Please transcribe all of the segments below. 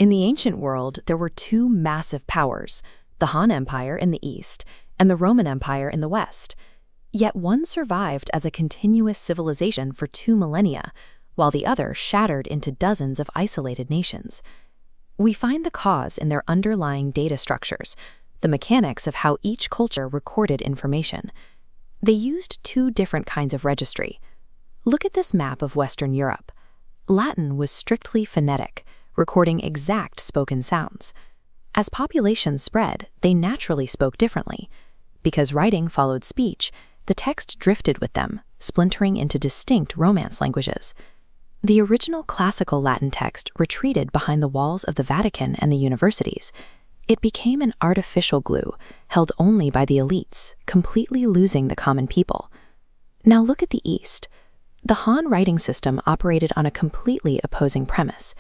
In the ancient world, there were two massive powers, the Han Empire in the east and the Roman Empire in the west. Yet one survived as a continuous civilization for 2 millennia, while the other shattered into dozens of isolated nations. We find the cause in their underlying data structures, the mechanics of how each culture recorded information. They used 2 different kinds of registry. Look at this map of Western Europe. Latin was strictly phonetic, recording exact spoken sounds. As populations spread, they naturally spoke differently. Because writing followed speech, the text drifted with them, splintering into distinct Romance languages. The original classical Latin text retreated behind the walls of the Vatican and the universities. It became an artificial glue, held only by the elites, completely losing the common people. Now look at the East. The Han writing system operated on a completely opposing premise.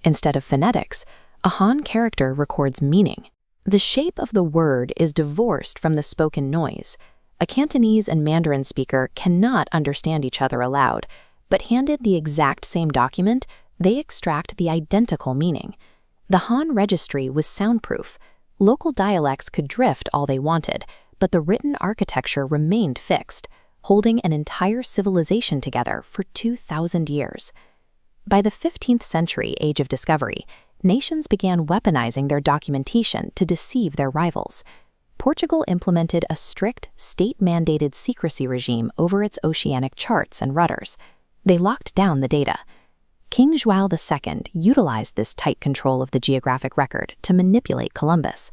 Instead of phonetics, a Han character records meaning. The shape of the word is divorced from the spoken noise. A Cantonese and Mandarin speaker cannot understand each other aloud, but handed the exact same document, they extract the identical meaning. The Han registry was soundproof. Local dialects could drift all they wanted, but the written architecture remained fixed, holding an entire civilization together for 2,000 years. By the 15th century Age of Discovery, nations began weaponizing their documentation to deceive their rivals. Portugal implemented a strict, state-mandated secrecy regime over its oceanic charts and rudders. They locked down the data. King João II utilized this tight control of the geographic record to manipulate Columbus.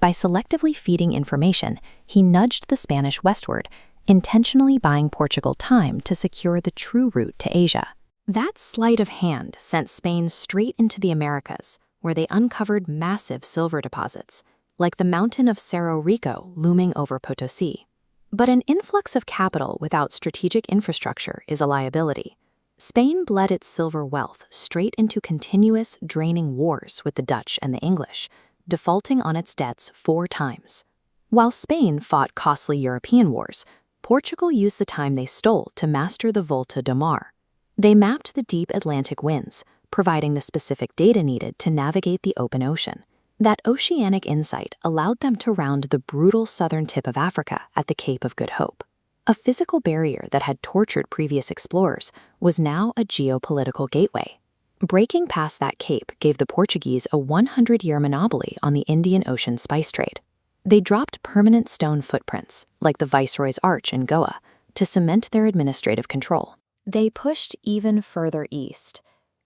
By selectively feeding information, he nudged the Spanish westward, intentionally buying Portugal time to secure the true route to Asia. That sleight of hand sent Spain straight into the Americas, where they uncovered massive silver deposits, like the mountain of Cerro Rico looming over Potosí. But an influx of capital without strategic infrastructure is a liability. Spain bled its silver wealth straight into continuous, draining wars with the Dutch and the English, defaulting on its debts 4 times. While Spain fought costly European wars, Portugal used the time they stole to master the Volta do Mar. They mapped the deep Atlantic winds, providing the specific data needed to navigate the open ocean. That oceanic insight allowed them to round the brutal southern tip of Africa at the Cape of Good Hope. A physical barrier that had tortured previous explorers was now a geopolitical gateway. Breaking past that cape gave the Portuguese a 100-year monopoly on the Indian Ocean spice trade. They dropped permanent stone footprints, like the Viceroy's Arch in Goa, to cement their administrative control. They pushed even further east.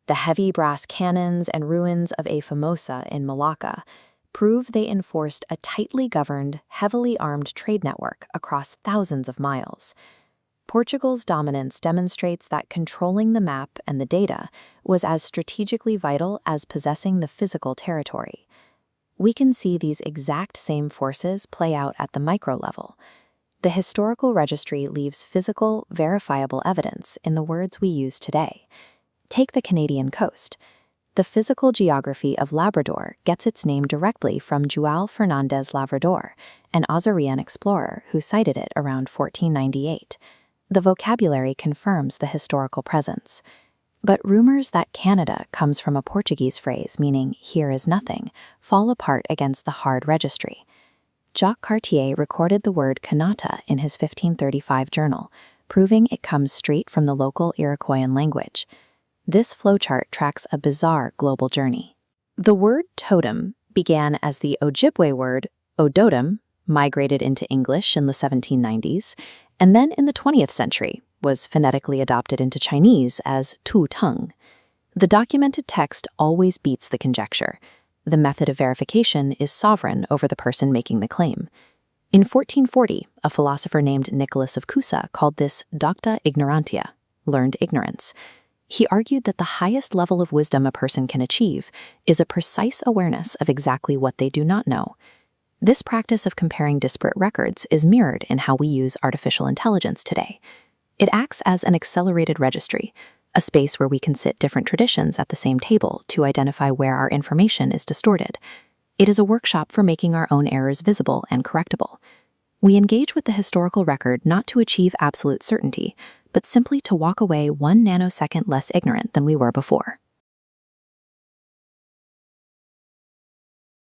The heavy brass cannons and ruins of a Formosa in Malacca prove they enforced a tightly governed, heavily armed trade network across thousands of miles. Portugal's dominance demonstrates that controlling the map and the data was as strategically vital as possessing the physical territory. We can see these exact same forces play out at the micro level. The historical registry leaves physical, verifiable evidence in the words we use today. Take the Canadian coast. The physical geography of Labrador gets its name directly from João Fernandes Lavrador, an Azorean explorer who sighted it around 1498. The vocabulary confirms the historical presence. But rumors that Canada comes from a Portuguese phrase meaning "here is nothing" fall apart against the hard registry. Jacques Cartier recorded the word Kanata in his 1535 journal, proving it comes straight from the local Iroquoian language. This flowchart tracks a bizarre global journey. The word totem began as the Ojibwe word odotum, migrated into English in the 1790s, and then in the 20th century was phonetically adopted into Chinese as tu tung. The documented text always beats the conjecture. The method of verification is sovereign over the person making the claim. In 1440, a philosopher named Nicholas of Cusa called this docta ignorantia, learned ignorance. He argued that the highest level of wisdom a person can achieve is a precise awareness of exactly what they do not know. This practice of comparing disparate records is mirrored in how we use artificial intelligence today. It acts as an accelerated registry, a space where we can sit different traditions at the same table to identify where our information is distorted. It is a workshop for making our own errors visible and correctable. We engage with the historical record not to achieve absolute certainty, but simply to walk away 1 nanosecond less ignorant than we were before.